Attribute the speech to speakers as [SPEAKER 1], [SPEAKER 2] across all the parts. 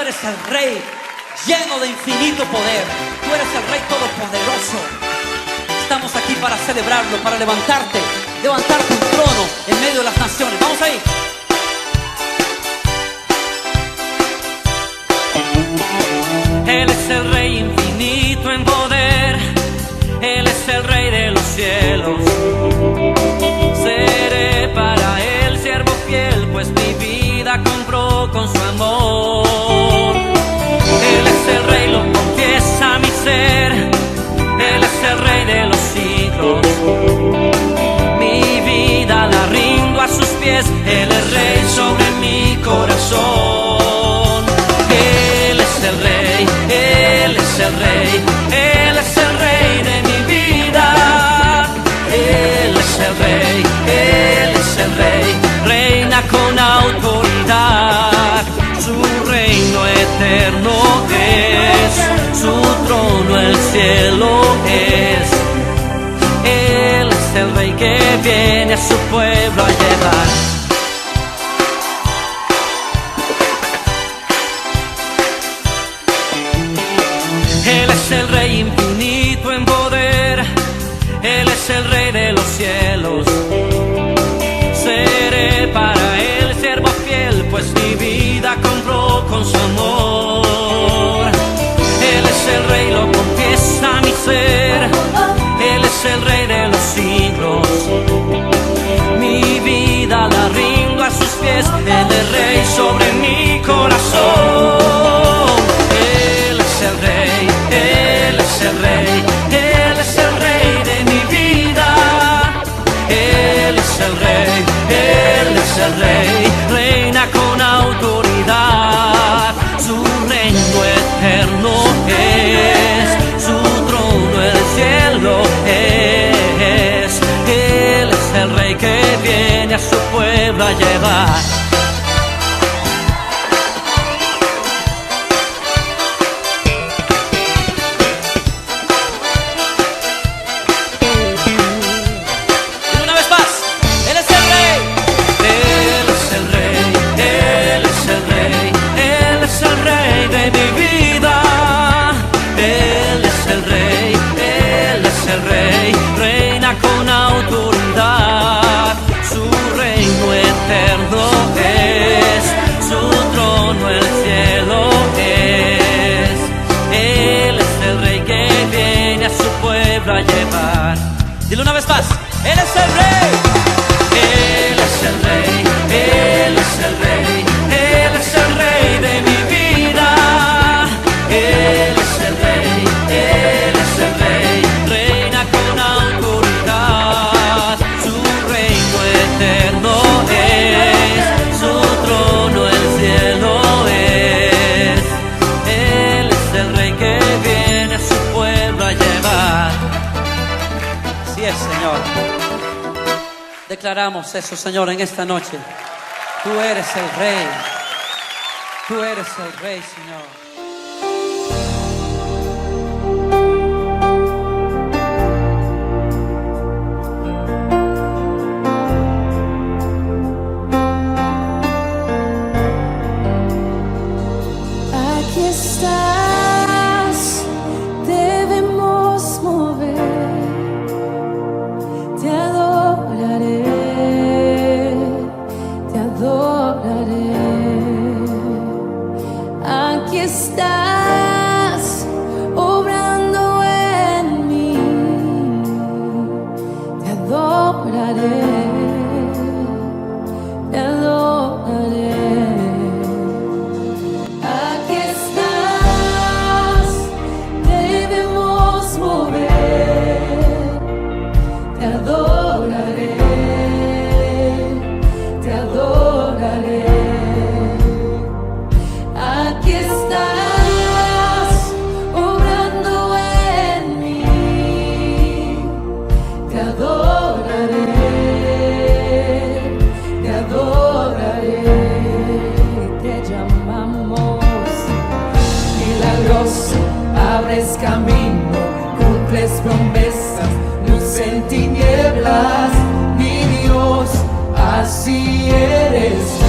[SPEAKER 1] eres el Rey lleno de infinito poder. Tú eres el Rey todopoderoso. Estamos aquí para celebrarlo, para levantarte un trono en medio de las naciones. Vamos ahí. Él es el Rey infinito en poder. Él es el Rey de los cielos. Seré para Él siervo fiel, pues mi vida compró con su amor. Él es el Rey, lo confiesa mi ser. Él es el Rey de los siglos. Mi vida la rindo a sus pies. Él es Rey sobre mi corazón. Él es el Rey, Él es el Rey, Él es el Rey de mi vida. Él es el Rey, Él es el Rey, reina con autoridad. Su reino eterno es, su trono el cielo es. Él es el Rey que viene a su pueblo a llevar. Él es el Rey infinito en poder. Él es el Rey de los cielos. Seré para Él siervo fiel, pues mi vida compró con su amor. Él es el Rey, lo confiesa mi ser. Él es el Rey de los siglos. Mi vida la rindo a sus pies. Él es Rey sobre mi corazón. Él es el Rey, Él es el Rey, Él es el Rey de mi vida. Él es el Rey, Él es el Rey, reina con autoridad. Su reino eterno es, su trono el cielo es. Él es el Rey que viene a su pueblo a llevar. A llevar. Dile una vez más. Él es el Rey. Él es el Rey. Él es el Rey. Él es el Rey de mi vida. Él es el Rey. Él es el Rey. Reina con autoridad. Su reino eterno es. Su trono el cielo es. Él es el Rey que viene a su pueblo a llevar. Así es, Señor. Declaramos eso, Señor, en esta noche. Tú eres el Rey. Tú eres el Rey, Señor.
[SPEAKER 2] Estás obrando en mí, te adoraré, te adoraré. Aquí estás, debemos mover, te adoraré, te adoraré. Aquí estás. Abres camino, cumples promesas, luz en tinieblas, mi Dios, así eres tú.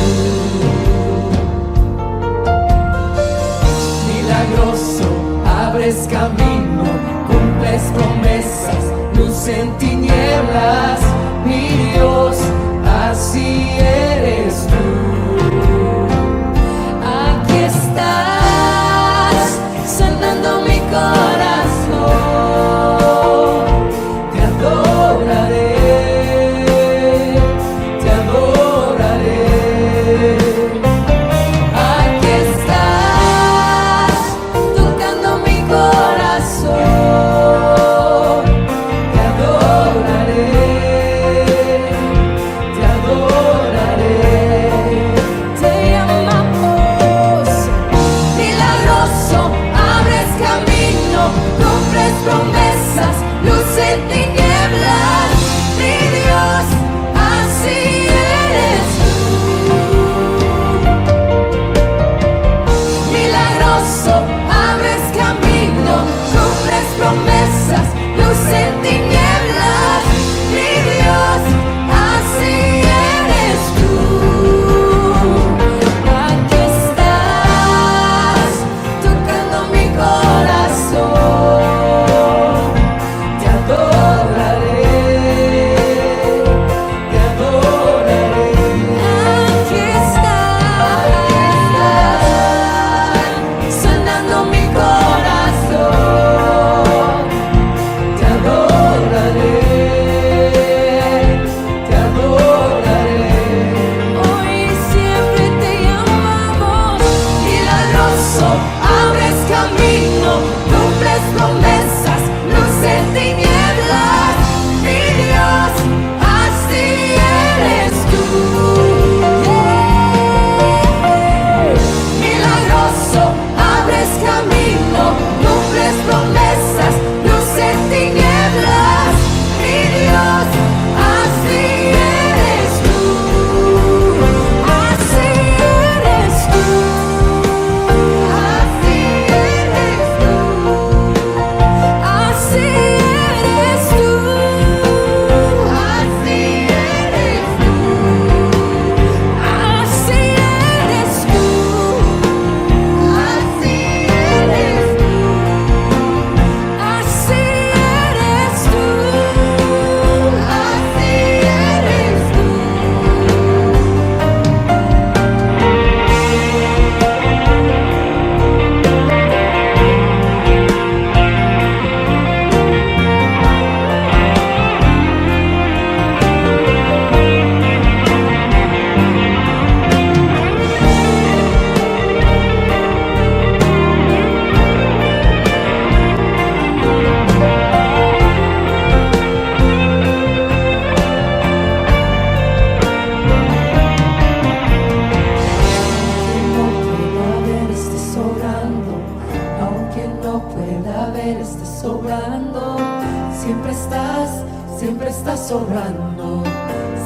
[SPEAKER 2] siempre estás sobrando,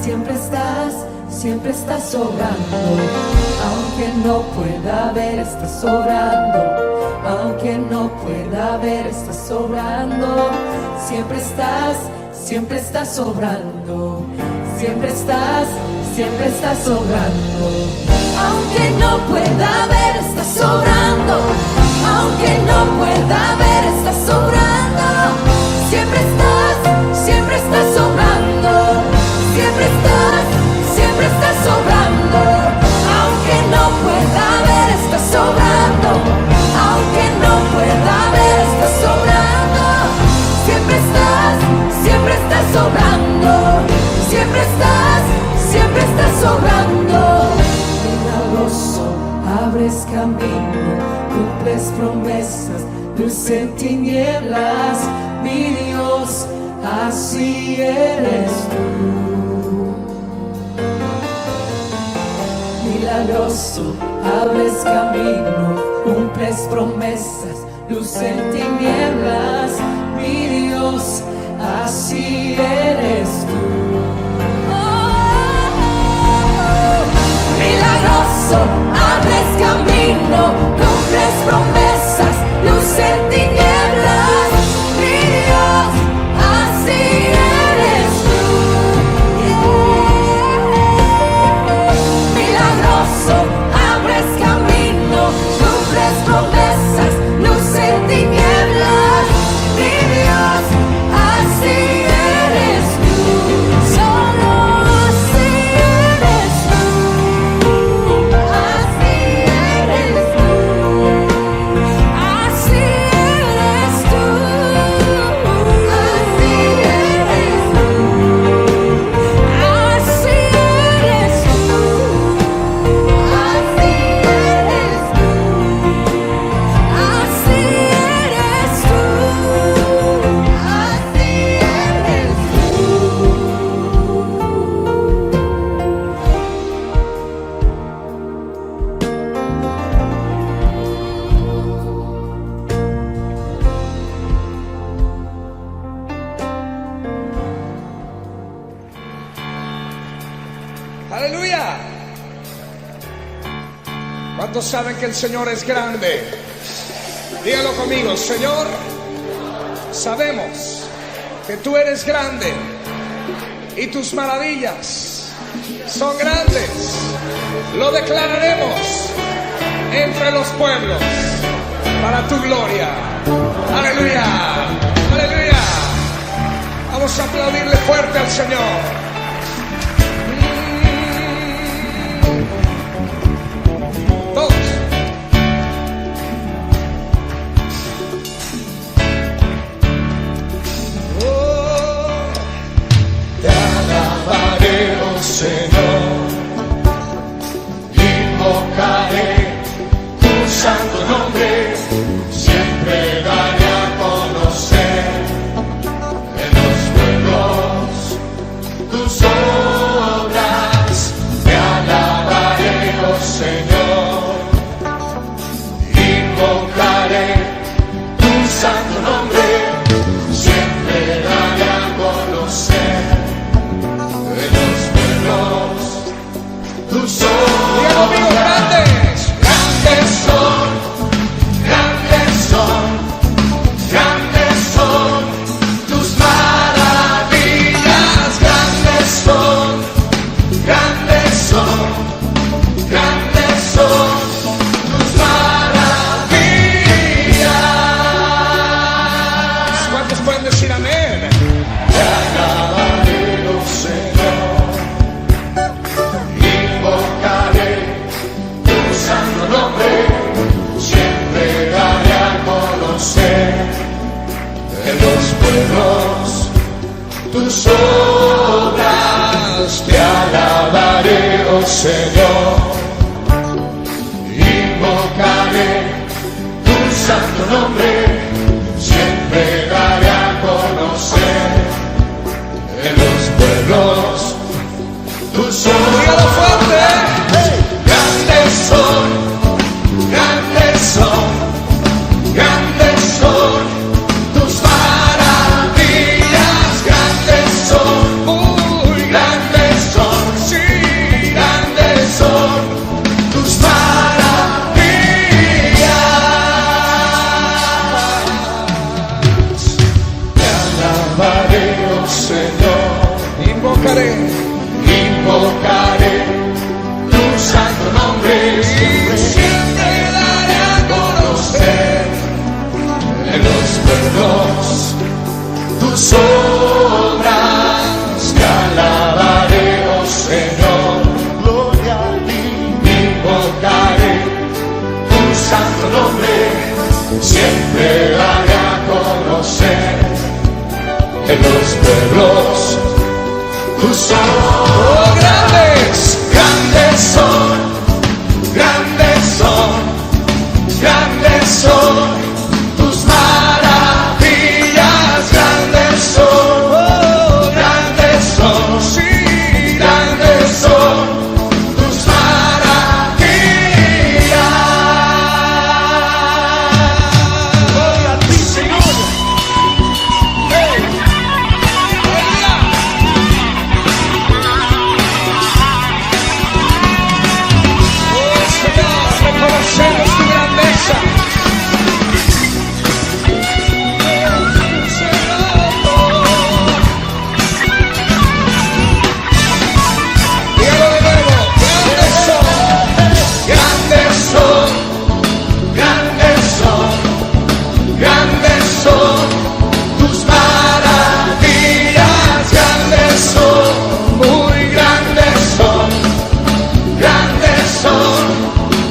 [SPEAKER 2] siempre estás sobrando. Aunque no pueda ver, estás sobrando. Aunque no pueda ver, estás sobrando. Siempre estás sobrando. Siempre estás sobrando. Aunque no pueda ver, estás sobrando. Aunque no pueda ver, estás sobrando. Siempre estás sobrando. Siempre estás sobrando. Aunque no pueda ver, estás sobrando. Aunque no pueda ver, estás sobrando. Siempre estás sobrando. Siempre estás sobrando. Milagroso, abres camino, cumples promesas, luz en tinieblas, mi Dios, así eres tú. Milagroso, abres camino, cumples promesas, luz en tinieblas, mi Dios, así eres tú. Milagroso, abres camino, cumples promesas, luz en tinieblas, mi Dios, así eres tú. Milagroso, abres camino, cumples promesas, luz en tinieblas, mi Dios, así eres tú. Solo así eres tú.
[SPEAKER 3] Aleluya. ¿Cuántos saben que el Señor es grande? Dígalo conmigo: Señor, sabemos que tú eres grande y tus maravillas son grandes. Lo declararemos entre los pueblos para tu gloria. Aleluya, aleluya. Vamos a aplaudirle fuerte al Señor.
[SPEAKER 4] Señor, invocaré tu santo nombre, siempre daré a conocer en los pueblos tus obras. Te alabaré, oh Señor, invocaré tu santo nombre, siempre daré a conocer tus obras.
[SPEAKER 3] Grandes,
[SPEAKER 4] grandes son, grandes son, grandes son tus maravillas. Grandes son, grandes son, grandes son tus maravillas.
[SPEAKER 3] ¿cuántos pueden decir amén?
[SPEAKER 4] Te alabaré, oh Señor, invocaré tu santo nombre, siempre daré a conocer en los pueblos tus obras. Te alabaré, oh Señor, invocaré tu santo nombre, siempre daré a conocer en los pueblos tus obras. Grandes son, grandes son, grandes son tus maravillas. Grandes en los pueblos. Tus ojos,
[SPEAKER 3] Oh, grandes.
[SPEAKER 4] grandes son, grandes son, grandes son tus maravillas, grandes son,
[SPEAKER 3] Oh,
[SPEAKER 4] grandes son,
[SPEAKER 3] sí.
[SPEAKER 4] grandes son tus maravillas.
[SPEAKER 3] Gloria a ti, Señor. Hey. Aleluya. Oh, Señor, reconocemos tu grandeza. Dígalo de nuevo. Grandes son.
[SPEAKER 4] Grandes son, grandes son, grandes son tus maravillas, grandes son, muy grandes son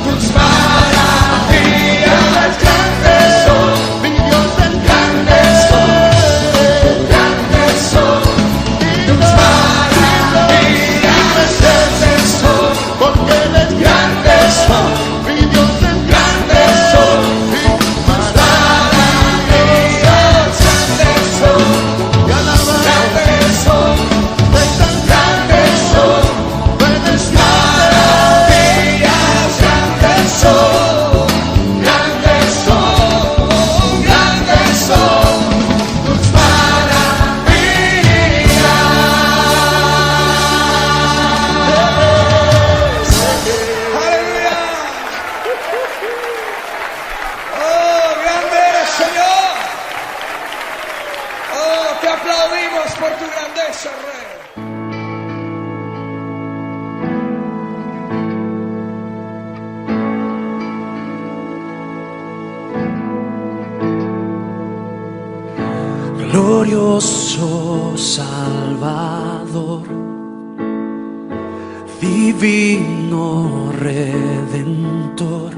[SPEAKER 4] tus maravillas, grandes son, mi Dios, grandes son tus maravillas, grandes son, porque eres grandes son, mi Dios, grandes son tus maravillas, grandes son, grandes son, grandes son, puedes maravillas, grandes son, grandes son, grandes son tus maravillas.
[SPEAKER 3] Aleluya. Oh, grande eres, Señor. Oh, te aplaudimos por tu grandeza, Rey.
[SPEAKER 1] Glorioso Salvador, divino Redentor,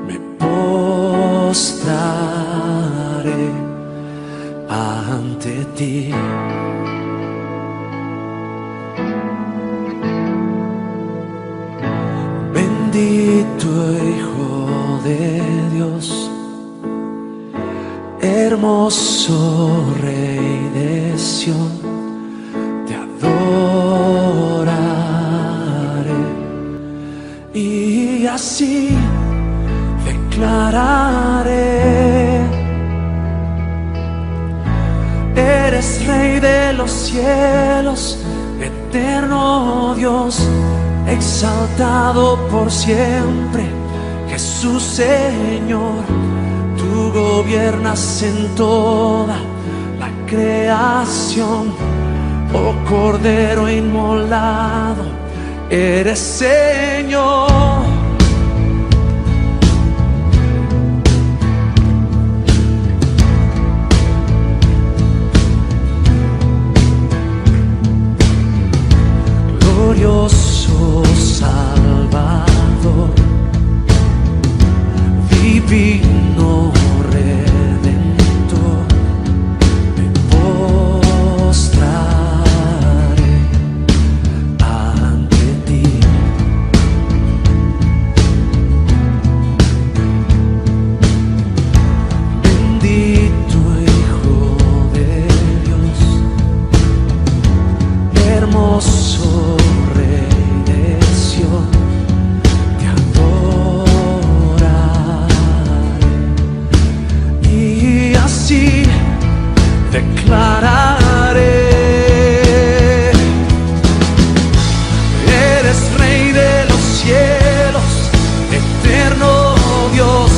[SPEAKER 1] me postraré ante ti. Bendito Hijo de Dios, hermoso Rey de Sión, te adoraré y así declararé: eres Rey de los cielos, eterno Dios, exaltado por siempre, Jesús Señor. Tú gobiernas en toda la creación, oh Cordero inmolado, eres Señor. Glorioso Salvador, divino Redentor, me postraré ante ti. Bendito Hijo de Dios, hermoso Rey de Sión, te adoraré y así declararé: eres Rey de los cielos, eterno Dios,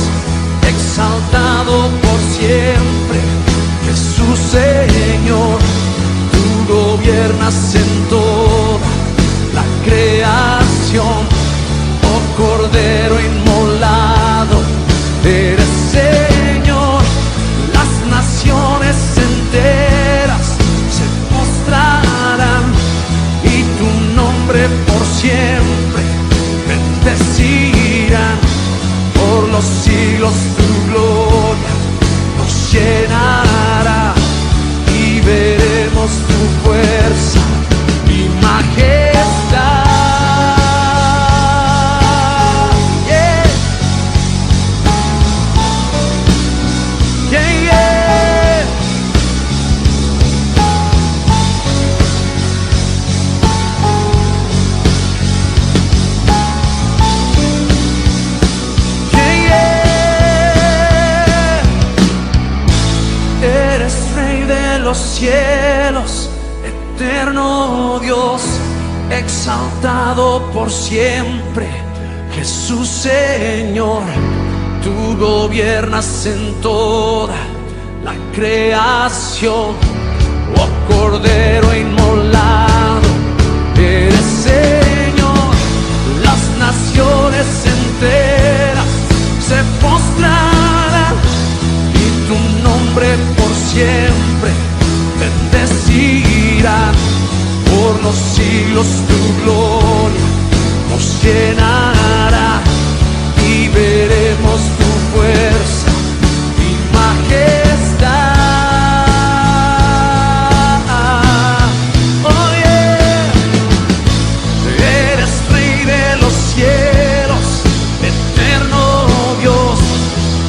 [SPEAKER 1] exaltado por siempre, Jesús Señor. Tú gobiernas en toda la creación, oh Cordero inmolado, eres Señor. Las naciones enteras se postrarán y tu nombre por siempre bendecirán. Por los siglos tu gloria nos llenará y veremos fuerza, mi majestad. Yeah. Yeah, yeah. Eres Rey de los cielos, eterno Dios, exaltado por siempre, Jesús Señor. Tú gobiernas en toda la creación, oh Cordero inmolado, eres Señor. Las naciones enteras se postrarán y tu nombre por siempre bendecirán. Por los siglos tu gloria nos llenará y veremos tu fuerza y majestad. Oh yeah. Eres Rey de los cielos, eterno Dios,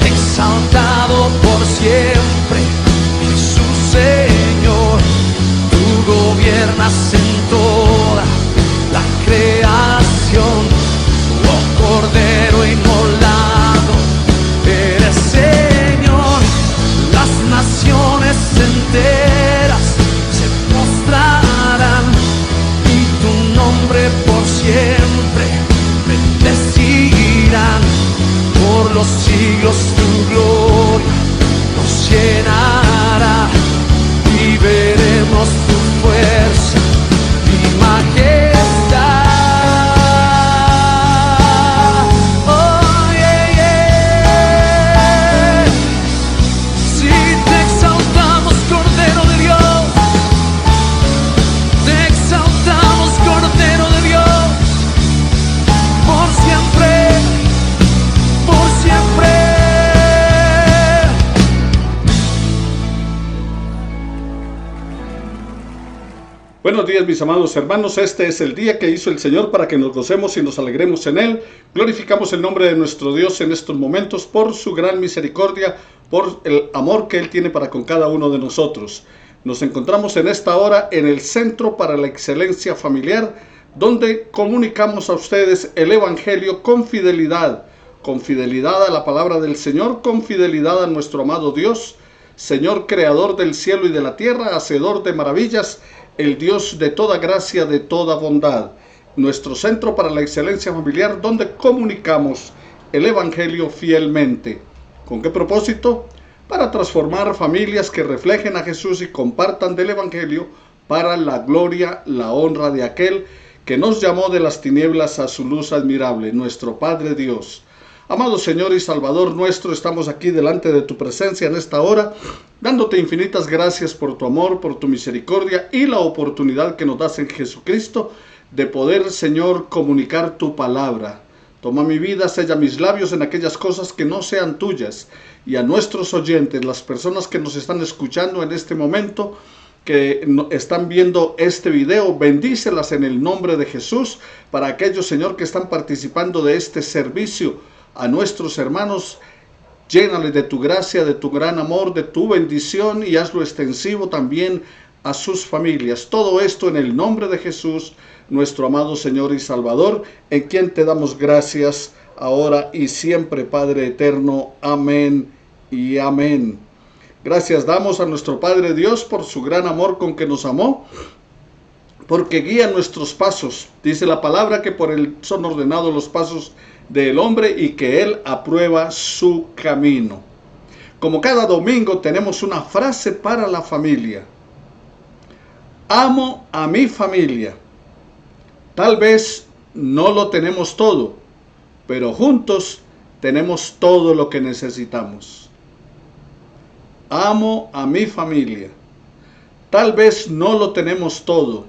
[SPEAKER 1] exaltado por siempre, Jesús Señor. Tú gobiernas en toda la creación, oh Cordero inmolado, eres Señor. Las naciones enteras se postrarán y tu nombre por siempre bendecirán. Por los siglos tu gloria nos llenará y veremos tu fuerza y majestad. Oh yeah, yeah. Si te exaltamos, Cordero de Dios, te exaltamos, Cordero de Dios, por siempre, por siempre.
[SPEAKER 5] Buenos días, mis amados hermanos. Este es el día que hizo el Señor para que nos gocemos y nos alegremos en Él. Glorificamos el nombre de nuestro Dios en estos momentos por su gran misericordia, por el amor que Él tiene para con cada uno de nosotros. Nos encontramos en esta hora en el Centro para la Excelencia Familiar, donde comunicamos a ustedes el Evangelio con fidelidad a la palabra del Señor, con fidelidad a nuestro amado Dios, Señor creador del cielo y de la tierra, hacedor de maravillas, el Dios de toda gracia, de toda bondad. Nuestro Centro para la Excelencia Familiar, donde comunicamos el Evangelio fielmente. ¿Con qué propósito? Para transformar familias que reflejen a Jesús y compartan del Evangelio para la gloria, la honra de aquel que nos llamó de las tinieblas a su luz admirable, nuestro Padre Dios. Amado Señor y Salvador nuestro, estamos aquí delante de tu presencia en esta hora, dándote infinitas gracias por tu amor, por tu misericordia y la oportunidad que nos das en Jesucristo de poder, Señor, comunicar tu palabra. Toma mi vida, sella mis labios en aquellas cosas que no sean tuyas. Y a nuestros oyentes, las personas que nos están escuchando en este momento, que están viendo este video, bendícelas en el nombre de Jesús. Para aquellos, Señor, que están participando de este servicio, a nuestros hermanos, llénales de tu gracia, de tu gran amor, de tu bendición y hazlo extensivo también a sus familias. Todo esto en el nombre de Jesús, nuestro amado Señor y Salvador, en quien te damos gracias ahora y siempre, Padre eterno. Amén y amén. Gracias damos a nuestro Padre Dios por su gran amor con que nos amó, porque guía nuestros pasos. Dice la palabra que por él son ordenados los pasos del hombre y que él aprueba su camino. Como cada domingo tenemos una frase para la familia. Amo a mi familia. Tal vez no lo tenemos todo, pero juntos tenemos todo lo que necesitamos. Amo a mi familia. Tal vez no lo tenemos todo,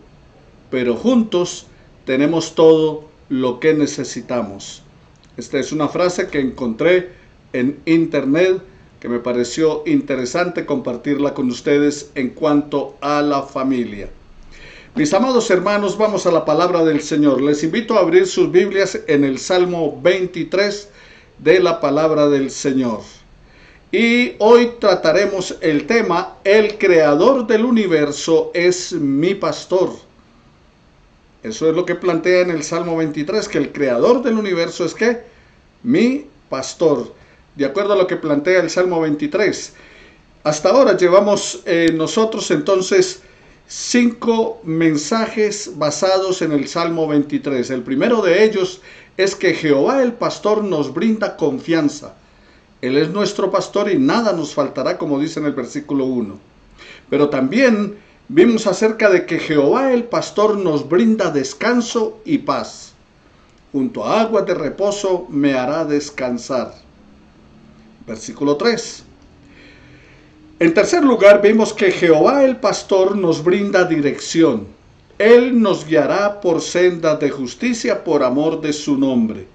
[SPEAKER 5] pero juntos tenemos todo lo que necesitamos. Esta es una frase que encontré en internet que me pareció interesante compartirla con ustedes en cuanto a la familia. Mis amados hermanos, vamos a la palabra del Señor. Les invito a abrir sus Biblias en el Salmo 23 de la palabra del Señor. Y hoy trataremos el tema, el creador del universo es mi pastor. Eso es lo que plantea en el Salmo 23, que el creador del universo es ¿qué? Mi pastor. De acuerdo a lo que plantea el Salmo 23. Hasta ahora llevamos nosotros entonces 5 mensajes basados en el Salmo 23. El primero de ellos es que Jehová el pastor nos brinda confianza. Él es nuestro pastor y nada nos faltará, como dice en el versículo 1. Pero también vimos acerca de que Jehová el pastor nos brinda descanso y paz. Junto a aguas de reposo me hará descansar. Versículo 3. En tercer lugar, vimos que Jehová el pastor nos brinda dirección. Él nos guiará por sendas de justicia por amor de su nombre.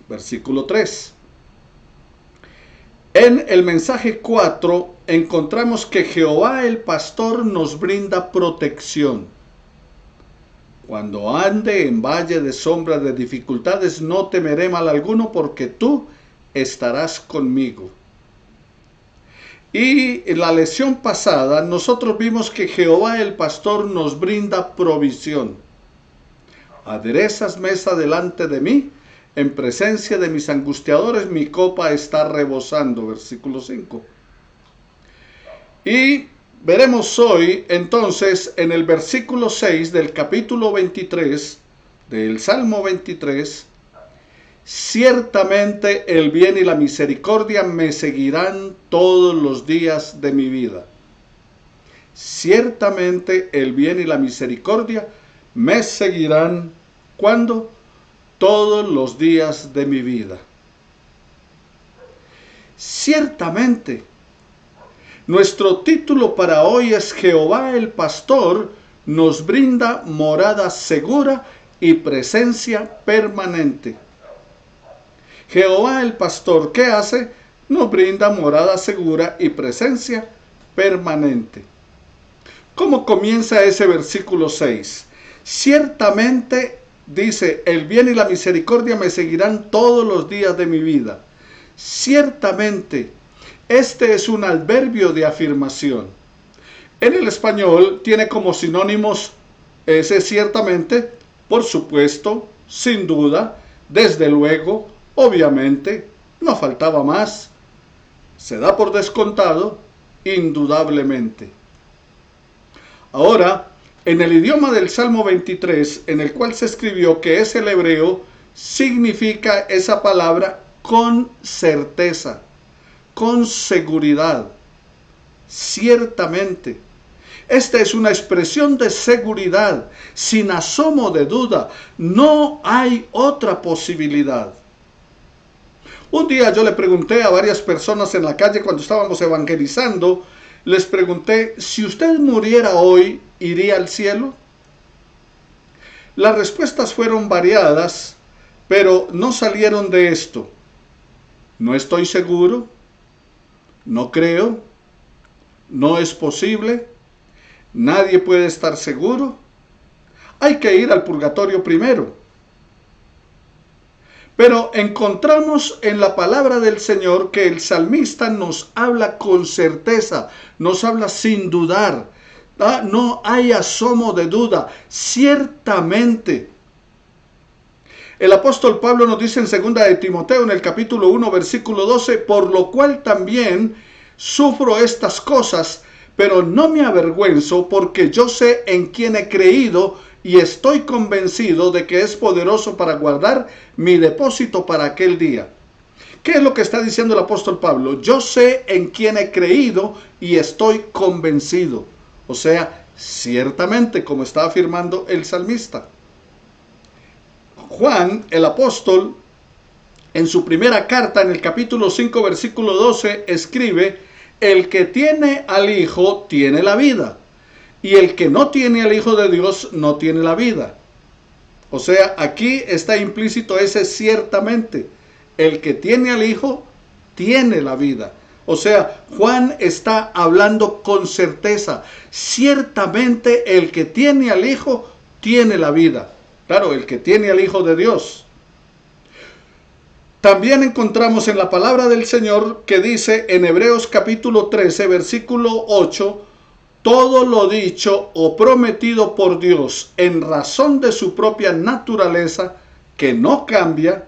[SPEAKER 5] Versículo 3. En el mensaje 4 encontramos que Jehová el pastor nos brinda protección. Cuando ande en valle de sombra de dificultades, no temeré mal alguno, porque tú estarás conmigo. Y en la lección pasada nosotros vimos que Jehová el pastor nos brinda provisión. Aderezas mesa delante de mí, en presencia de mis angustiadores, mi copa está rebosando. Versículo 5. Y veremos hoy entonces en el versículo 6 del capítulo 23 del Salmo 23. Ciertamente el bien y la misericordia me seguirán todos los días de mi vida. Ciertamente el bien y la misericordia me seguirán, ¿cuándo? Todos los días de mi vida. Ciertamente. Nuestro título para hoy es Jehová el pastor nos brinda morada segura y presencia permanente. Jehová el pastor, ¿qué hace? Nos brinda morada segura y presencia permanente. ¿Cómo comienza ese versículo 6? Ciertamente, dice, el bien y la misericordia me seguirán todos los días de mi vida. Ciertamente, este es un adverbio de afirmación. En el español tiene como sinónimos ese ciertamente, por supuesto, sin duda, desde luego, obviamente, no faltaba más, se da por descontado, indudablemente. Ahora, en el idioma del Salmo 23, en el cual se escribió, que es el hebreo, significa esa palabra con certeza, con seguridad, ciertamente. Esta es una expresión de seguridad, sin asomo de duda, no hay otra posibilidad. Un día yo le pregunté a varias personas en la calle cuando estábamos evangelizando, les pregunté, si usted muriera hoy, ¿iría al cielo? Las respuestas fueron variadas, pero no salieron de esto. No estoy seguro, no creo, no es posible, nadie puede estar seguro, hay que ir al purgatorio primero. Pero encontramos en la palabra del Señor que el salmista nos habla con certeza, nos habla sin dudar. No hay asomo de duda, ciertamente. El apóstol Pablo nos dice en 2 de Timoteo, en el capítulo 1, versículo 12, por lo cual también sufro estas cosas, pero no me avergüenzo, porque yo sé en quién he creído y estoy convencido de que es poderoso para guardar mi depósito para aquel día. ¿Qué es lo que está diciendo el apóstol Pablo? Yo sé en quién he creído y estoy convencido. O sea, ciertamente, como está afirmando el salmista. Juan, el apóstol, en su primera carta, en el capítulo 5, versículo 12, escribe, el que tiene al Hijo tiene la vida, y el que no tiene al Hijo de Dios no tiene la vida. O sea, aquí está implícito ese ciertamente. El que tiene al Hijo tiene la vida. O sea, Juan está hablando con certeza. Ciertamente el que tiene al Hijo tiene la vida. Claro, el que tiene al Hijo de Dios. También encontramos en la palabra del Señor que dice en Hebreos capítulo 13, versículo 8, todo lo dicho o prometido por Dios en razón de su propia naturaleza, que no cambia.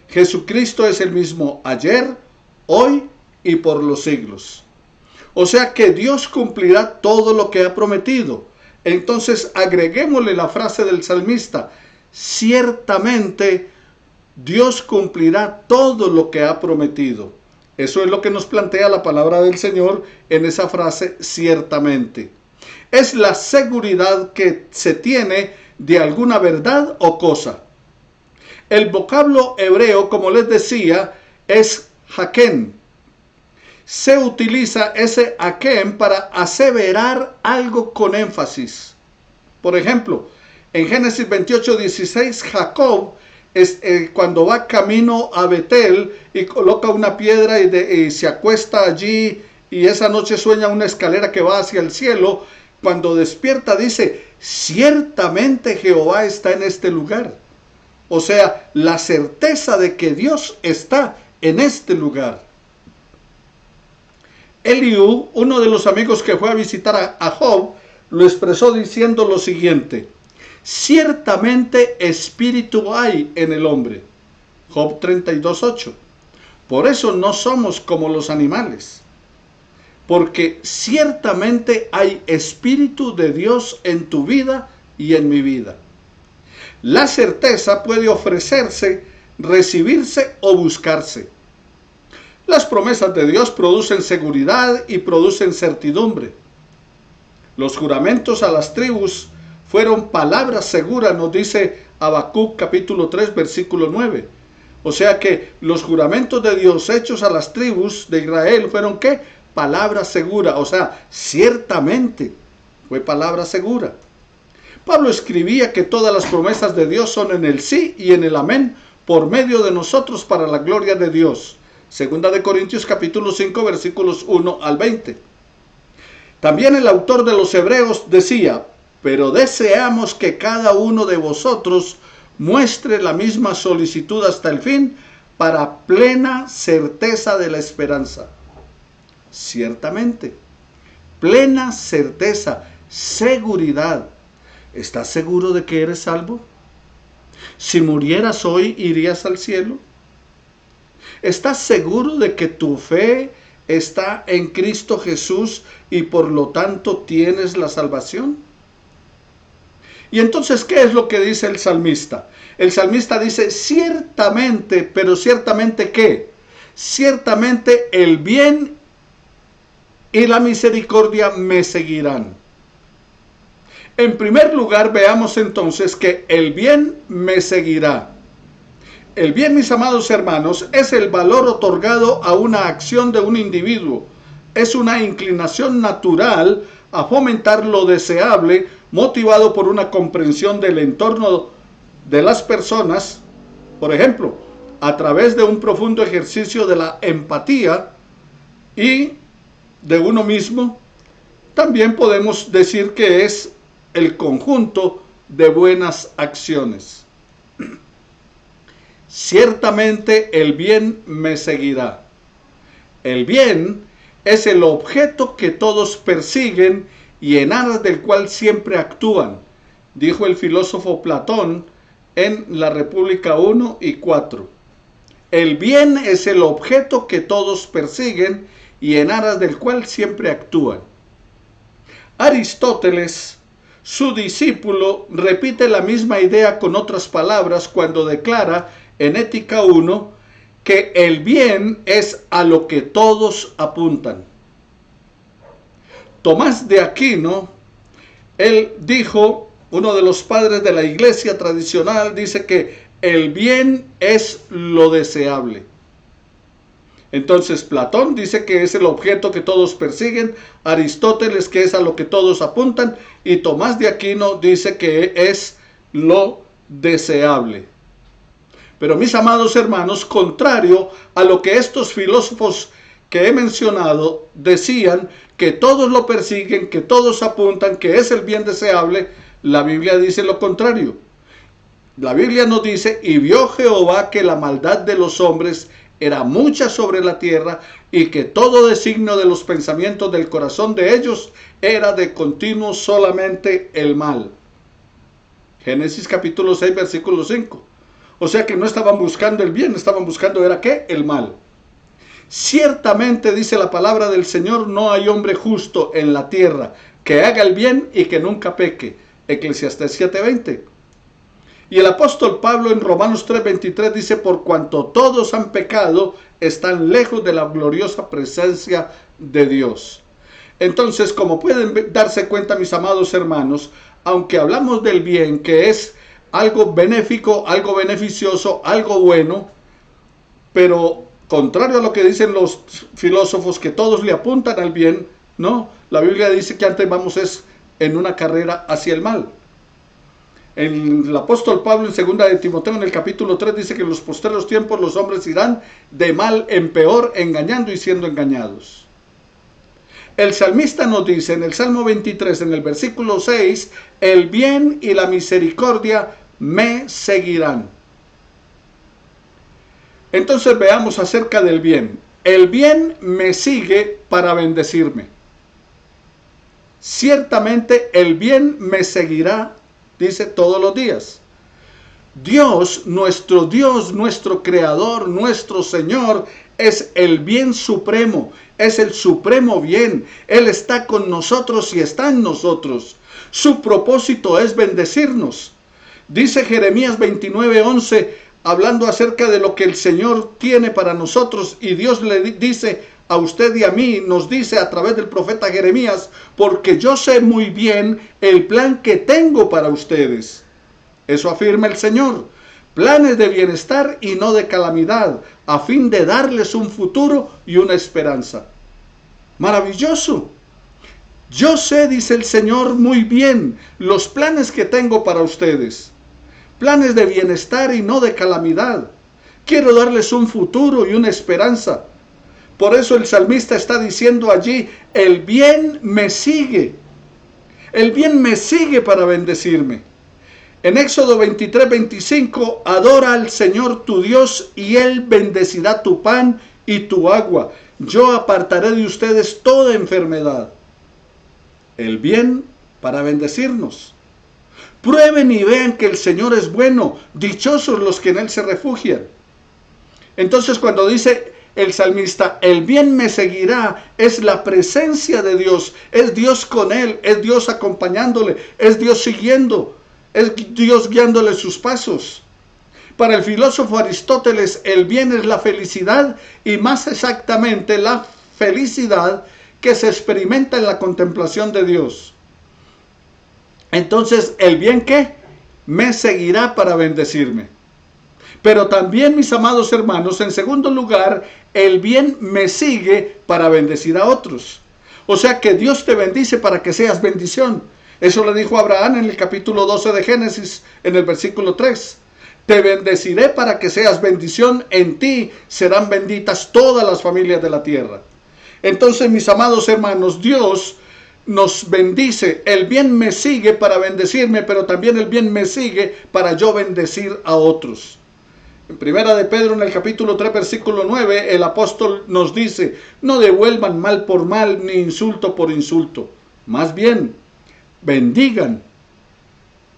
[SPEAKER 5] Jesucristo es el mismo ayer, hoy y por los siglos. O sea que Dios cumplirá todo lo que ha prometido. Entonces agreguémosle la frase del salmista: ciertamente Dios cumplirá todo lo que ha prometido. Eso es lo que nos plantea la palabra del Señor en esa frase, ciertamente. Es la seguridad que se tiene de alguna verdad o cosa. El vocablo hebreo, como les decía, es haken. Se utiliza ese haken para aseverar algo con énfasis. Por ejemplo, en Génesis 28:16, Jacob cuando va camino a Betel y coloca una piedra y se acuesta allí, y esa noche sueña una escalera que va hacia el cielo. Cuando despierta dice: ciertamente Jehová está en este lugar. O sea, la certeza de que Dios está en este lugar. Eliú, uno de los amigos que fue a visitar a Job, lo expresó diciendo lo siguiente: ciertamente espíritu hay en el hombre. Job 32:8. Por eso no somos como los animales, porque ciertamente hay espíritu de Dios en tu vida y en mi vida. La certeza puede ofrecerse, recibirse o buscarse. Las promesas de Dios producen seguridad y producen certidumbre. Los juramentos a las tribus fueron palabras seguras, nos dice Habacuc capítulo 3, versículo 9. O sea que los juramentos de Dios hechos a las tribus de Israel fueron ¿qué? Palabra segura, o sea, ciertamente fue palabra segura. Pablo escribía que todas las promesas de Dios son en el sí y en el amén por medio de nosotros para la gloria de Dios. Segunda de Corintios capítulo 5, versículos 1 al 20. También el autor de los Hebreos decía: pero deseamos que cada uno de vosotros muestre la misma solicitud hasta el fin, para plena certeza de la esperanza. Ciertamente, plena certeza, seguridad. ¿Estás seguro de que eres salvo? Si murieras hoy, ¿irías al cielo? ¿Estás seguro de que tu fe está en Cristo Jesús y por lo tanto tienes la salvación? Y entonces, ¿qué es lo que dice el salmista? El salmista dice: ciertamente, pero ciertamente ¿qué? Ciertamente el bien y la misericordia me seguirán. En primer lugar, veamos entonces que el bien me seguirá. El bien, mis amados hermanos, es el valor otorgado a una acción de un individuo. Es una inclinación natural a fomentar lo deseable, motivado por una comprensión del entorno de las personas, por ejemplo, a través de un profundo ejercicio de la empatía y de uno mismo. También podemos decir que es el conjunto de buenas acciones. Ciertamente el bien me seguirá. El bien es el objeto que todos persiguen y en aras del cual siempre actúan, dijo el filósofo Platón en la República 1 y 4. El bien es el objeto que todos persiguen y en aras del cual siempre actúan. Aristóteles, su discípulo, repite la misma idea con otras palabras cuando declara en Ética 1 que el bien es a lo que todos apuntan. Tomás de Aquino, él dijo, uno de los padres de la iglesia tradicional, dice que el bien es lo deseable. Entonces Platón dice que es el objeto que todos persiguen, Aristóteles que es a lo que todos apuntan, y Tomás de Aquino dice que es lo deseable. Pero mis amados hermanos, contrario a lo que estos filósofos que he mencionado decían que todos lo persiguen, que todos apuntan, que es el bien deseable, la Biblia dice lo contrario. La Biblia nos dice, y vio Jehová que la maldad de los hombres era mucha sobre la tierra, y que todo designio de los pensamientos del corazón de ellos era de continuo solamente el mal. Génesis capítulo 6, versículo 5. O sea que no estaban buscando el bien, estaban buscando era ¿qué? El mal. Ciertamente, dice la palabra del Señor, no hay hombre justo en la tierra que haga el bien y que nunca peque. Eclesiastés 7:20. Y el apóstol Pablo en Romanos 3:23 dice, por cuanto todos han pecado, están lejos de la gloriosa presencia de Dios. Entonces, como pueden darse cuenta, mis amados hermanos, aunque hablamos del bien, que es algo benéfico, algo beneficioso, algo bueno, pero contrario a lo que dicen los filósofos, que todos le apuntan al bien, no, la Biblia dice que antes vamos es en una carrera hacia el mal. El apóstol Pablo en 2 de Timoteo en el capítulo 3 dice que en los postreros tiempos los hombres irán de mal en peor, engañando y siendo engañados. El salmista nos dice en el Salmo 23, en el versículo 6, el bien y la misericordia me seguirán. Entonces veamos acerca del bien. El bien me sigue para bendecirme. Ciertamente el bien me seguirá, dice, todos los días. Dios, nuestro Creador, nuestro Señor, es el bien supremo, es el supremo bien. Él está con nosotros y está en nosotros. Su propósito es bendecirnos. Dice Jeremías 29:11, hablando acerca de lo que el Señor tiene para nosotros, y Dios le dice a usted y a mí, nos dice a través del profeta Jeremías, porque yo sé muy bien el plan que tengo para ustedes. Eso afirma el Señor. Planes de bienestar y no de calamidad, a fin de darles un futuro y una esperanza. Maravilloso. Yo sé, dice el Señor, muy bien los planes que tengo para ustedes. Planes de bienestar y no de calamidad. Quiero darles un futuro y una esperanza. Por eso el salmista está diciendo allí, el bien me sigue. El bien me sigue para bendecirme. En Éxodo 23:25, adora al Señor tu Dios y Él bendecirá tu pan y tu agua. Yo apartaré de ustedes toda enfermedad. El bien para bendecirnos. Prueben y vean que el Señor es bueno. Dichosos los que en Él se refugian. Entonces cuando dice el salmista, el bien me seguirá, es la presencia de Dios. Es Dios con él, es Dios acompañándole, es Dios siguiendo, es Dios guiándole sus pasos. Para el filósofo Aristóteles, el bien es la felicidad y más exactamente la felicidad que se experimenta en la contemplación de Dios. Entonces, ¿el bien qué? Me seguirá para bendecirme. Pero también, mis amados hermanos, en segundo lugar, el bien me sigue para bendecir a otros. O sea que Dios te bendice para que seas bendición. Eso le dijo a Abraham en el capítulo 12 de Génesis, en el versículo 3. Te bendeciré para que seas bendición, en ti serán benditas todas las familias de la tierra. Entonces, mis amados hermanos, Dios nos bendice. El bien me sigue para bendecirme, pero también el bien me sigue para yo bendecir a otros. En Primera de Pedro, en el capítulo 3, versículo 9, el apóstol nos dice, no devuelvan mal por mal, ni insulto por insulto. Más bien, bendigan,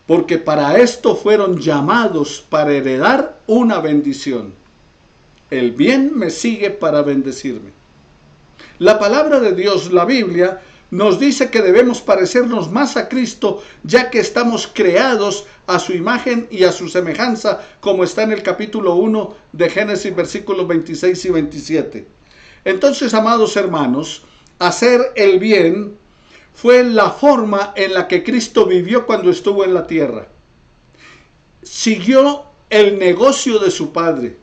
[SPEAKER 5] porque para esto fueron llamados, para heredar una bendición. El bien me sigue para bendecirme. La palabra de Dios, la Biblia, nos dice que debemos parecernos más a Cristo, ya que estamos creados a su imagen y a su semejanza, como está en el capítulo 1 de Génesis, versículos 26 y 27. Entonces, amados hermanos, hacer el bien fue la forma en la que Cristo vivió cuando estuvo en la tierra. Siguió el negocio de su Padre,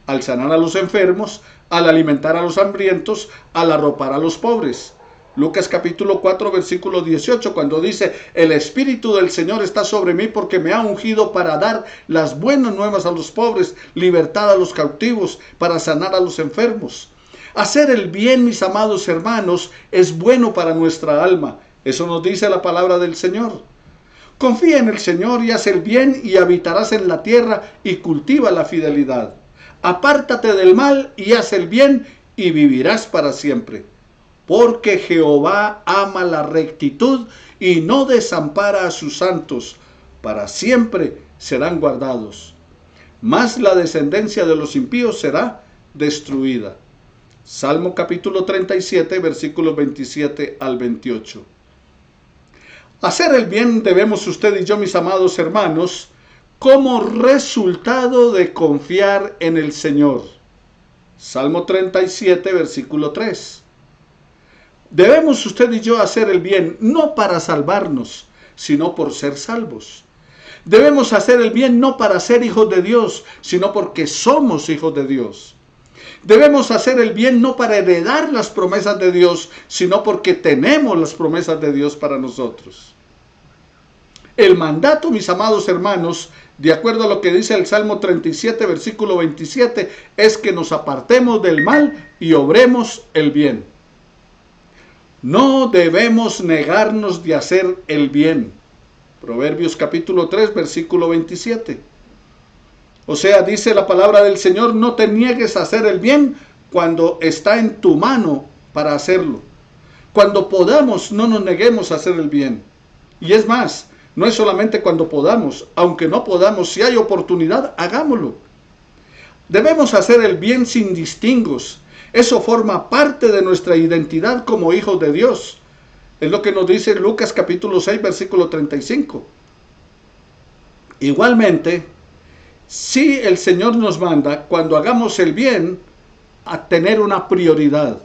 [SPEAKER 5] al sanar a los enfermos, al alimentar a los hambrientos, al arropar a los pobres. Lucas capítulo 4, versículo 18, cuando dice, el Espíritu del Señor está sobre mí porque me ha ungido para dar las buenas nuevas a los pobres, libertad a los cautivos, para sanar a los enfermos. Hacer el bien, mis amados hermanos, es bueno para nuestra alma. Eso nos dice la palabra del Señor. Confía en el Señor y haz el bien y habitarás en la tierra y cultiva la fidelidad. Apártate del mal y haz el bien y vivirás para siempre. Porque Jehová ama la rectitud y no desampara a sus santos. Para siempre serán guardados. Mas la descendencia de los impíos será destruida. Salmo capítulo 37, versículos 27 al 28. Hacer el bien debemos usted y yo, mis amados hermanos, como resultado de confiar en el Señor. Salmo 37, versículo 3. Debemos usted y yo hacer el bien, no para salvarnos, sino por ser salvos. Debemos hacer el bien no para ser hijos de Dios, sino porque somos hijos de Dios. Debemos hacer el bien no para heredar las promesas de Dios, sino porque tenemos las promesas de Dios para nosotros. El mandato, mis amados hermanos, de acuerdo a lo que dice el Salmo 37, versículo 27, es que nos apartemos del mal y obremos el bien. No debemos negarnos de hacer el bien. Proverbios capítulo 3, versículo 27. O sea, dice la palabra del Señor, no te niegues a hacer el bien cuando está en tu mano para hacerlo. Cuando podamos, no nos neguemos a hacer el bien. Y es más, no es solamente cuando podamos, aunque no podamos, si hay oportunidad, hagámoslo. Debemos hacer el bien sin distingos. Eso forma parte de nuestra identidad como hijos de Dios. Es lo que nos dice Lucas capítulo 6, versículo 35. Igualmente, si el Señor nos manda, cuando hagamos el bien, a tener una prioridad.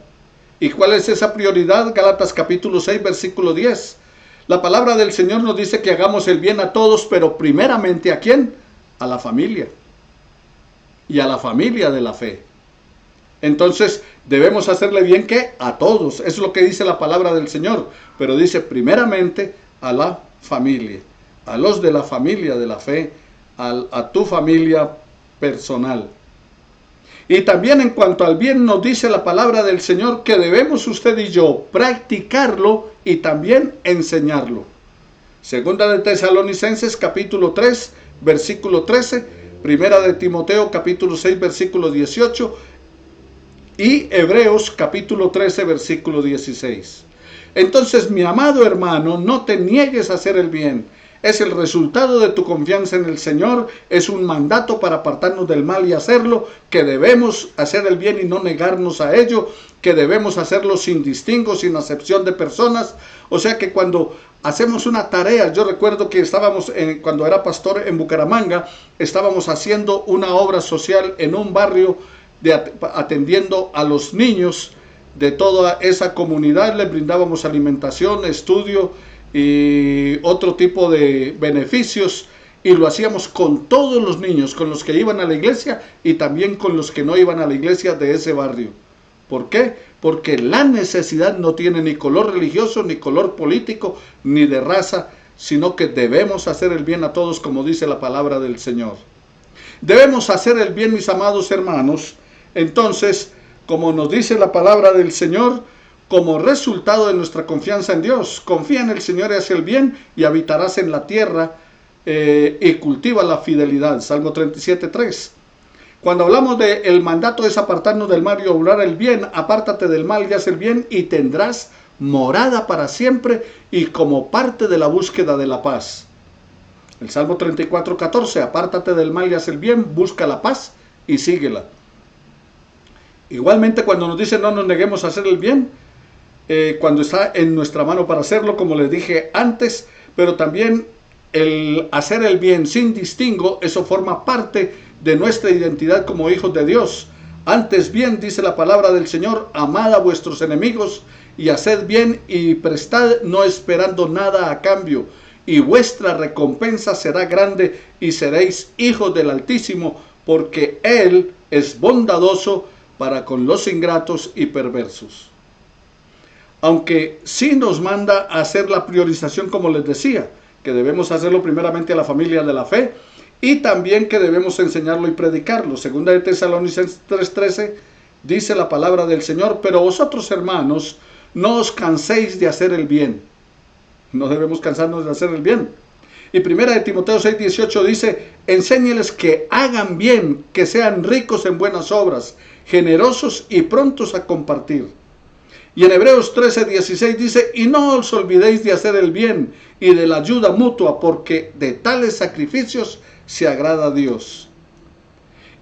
[SPEAKER 5] ¿Y cuál es esa prioridad? Gálatas capítulo 6, versículo 10. La palabra del Señor nos dice que hagamos el bien a todos, pero primeramente ¿a quién? A la familia. Y a la familia de la fe. Entonces, debemos hacerle bien ¿qué? A todos. Eso es lo que dice la palabra del Señor. Pero dice primeramente a la familia. A los de la familia de la fe. A tu familia personal. Y también en cuanto al bien nos dice la palabra del Señor que debemos usted y yo practicarlo y también enseñarlo. Segunda de Tesalonicenses capítulo 3 versículo 13, Primera de Timoteo capítulo 6 versículo 18 y Hebreos capítulo 13 versículo 16. Entonces, mi amado hermano, no te niegues a hacer el bien. Es el resultado de tu confianza en el Señor, es un mandato para apartarnos del mal y hacerlo, que debemos hacer el bien y no negarnos a ello, que debemos hacerlo sin distingo, sin acepción de personas. O sea que cuando hacemos una tarea, yo recuerdo que cuando era pastor en Bucaramanga, estábamos haciendo una obra social en un barrio, atendiendo a los niños de toda esa comunidad, les brindábamos alimentación, estudio, y otro tipo de beneficios, y lo hacíamos con todos los niños, con los que iban a la iglesia y también con los que no iban a la iglesia de ese barrio. ¿Por qué? Porque la necesidad no tiene ni color religioso, ni color político, ni de raza, sino que debemos hacer el bien a todos, como dice la palabra del Señor. Debemos hacer el bien, mis amados hermanos. Entonces, como nos dice la palabra del Señor, como resultado de nuestra confianza en Dios. Confía en el Señor y haz el bien y habitarás en la tierra y cultiva la fidelidad. Salmo 37, 3. Cuando hablamos de el mandato es apartarnos del mal y obrar el bien, apártate del mal y haz el bien y tendrás morada para siempre y como parte de la búsqueda de la paz. El Salmo 34, 14. Apártate del mal y haz el bien, busca la paz y síguela. Igualmente cuando nos dice no nos neguemos a hacer el bien, cuando está en nuestra mano para hacerlo, como les dije antes, pero también el hacer el bien sin distingo, eso forma parte de nuestra identidad como hijos de Dios. Antes bien, dice la palabra del Señor, amad a vuestros enemigos y haced bien y prestad no esperando nada a cambio, y vuestra recompensa será grande y seréis hijos del Altísimo, porque Él es bondadoso para con los ingratos y perversos. Aunque sí nos manda a hacer la priorización, como les decía, que debemos hacerlo primeramente a la familia de la fe y también que debemos enseñarlo y predicarlo. Segunda de Tesalonicenses 3:13 dice la palabra del Señor, pero vosotros, hermanos, no os canséis de hacer el bien. No debemos cansarnos de hacer el bien. Y 1 Timoteo 6:18 dice, enséñeles que hagan bien, que sean ricos en buenas obras, generosos y prontos a compartir. Y en Hebreos 13:16 dice, y no os olvidéis de hacer el bien y de la ayuda mutua, porque de tales sacrificios se agrada a Dios.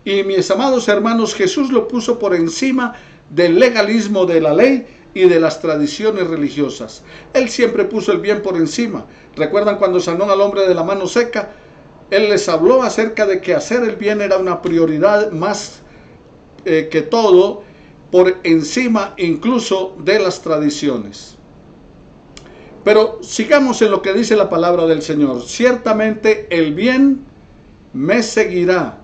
[SPEAKER 5] Y mis amados hermanos, Jesús lo puso por encima del legalismo de la ley y de las tradiciones religiosas. Él siempre puso el bien por encima. ¿Recuerdan cuando sanó al hombre de la mano seca? Él les habló acerca de que hacer el bien era una prioridad más que todo, por encima incluso de las tradiciones. Pero sigamos en lo que dice la palabra del Señor. Ciertamente el bien me seguirá,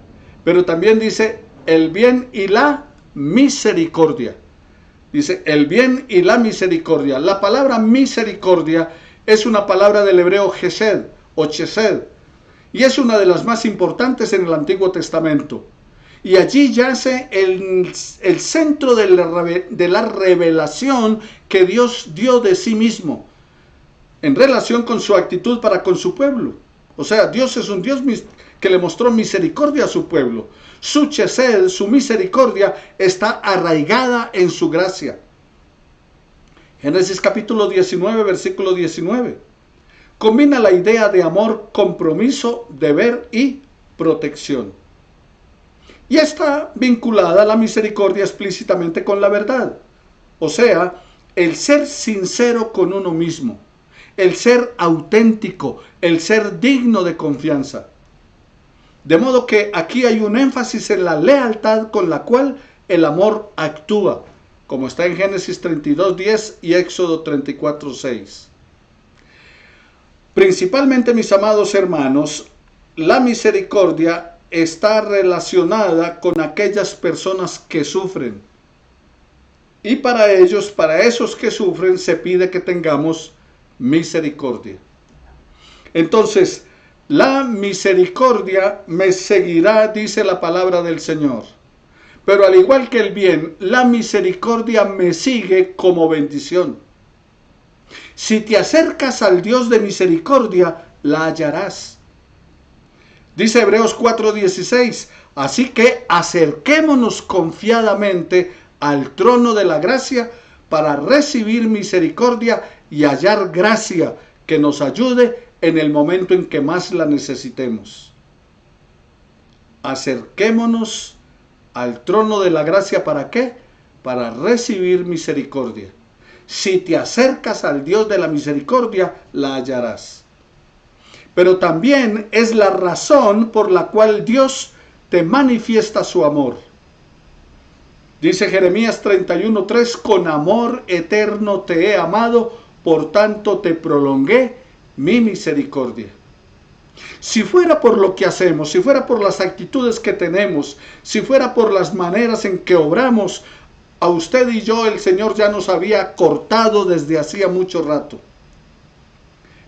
[SPEAKER 5] pero también dice el bien y la misericordia. Dice el bien y la misericordia. La palabra misericordia es una palabra del hebreo chesed o chesed, y es una de las más importantes en el Antiguo Testamento. Y allí yace el centro de la revelación que Dios dio de sí mismo en relación con su actitud para con su pueblo. O sea, Dios es un Dios que le mostró misericordia a su pueblo. Su chesed, su misericordia, está arraigada en su gracia. Génesis capítulo 19, versículo 19. Combina la idea de amor, compromiso, deber y protección. Y está vinculada la misericordia explícitamente con la verdad. O sea, el ser sincero con uno mismo, el ser auténtico, el ser digno de confianza. De modo que aquí hay un énfasis en la lealtad con la cual el amor actúa, como está en Génesis 32:10 y Éxodo 34:6. Principalmente, mis amados hermanos, la misericordia está relacionada con aquellas personas que sufren. Y para ellos, para esos que sufren, se pide que tengamos misericordia. Entonces, la misericordia me seguirá, dice la palabra del Señor. Pero al igual que el bien, la misericordia me sigue como bendición. Si te acercas al Dios de misericordia, la hallarás. Dice Hebreos 4:16, así que acerquémonos confiadamente al trono de la gracia para recibir misericordia y hallar gracia que nos ayude en el momento en que más la necesitemos. Acerquémonos al trono de la gracia, ¿para qué? Para recibir misericordia. Si te acercas al Dios de la misericordia, la hallarás. Pero también es la razón por la cual Dios te manifiesta su amor. Dice Jeremías 31:3, con amor eterno te he amado, por tanto te prolongué mi misericordia. Si fuera por lo que hacemos, si fuera por las actitudes que tenemos, si fuera por las maneras en que obramos, a usted y yo el Señor ya nos había cortado desde hacía mucho rato.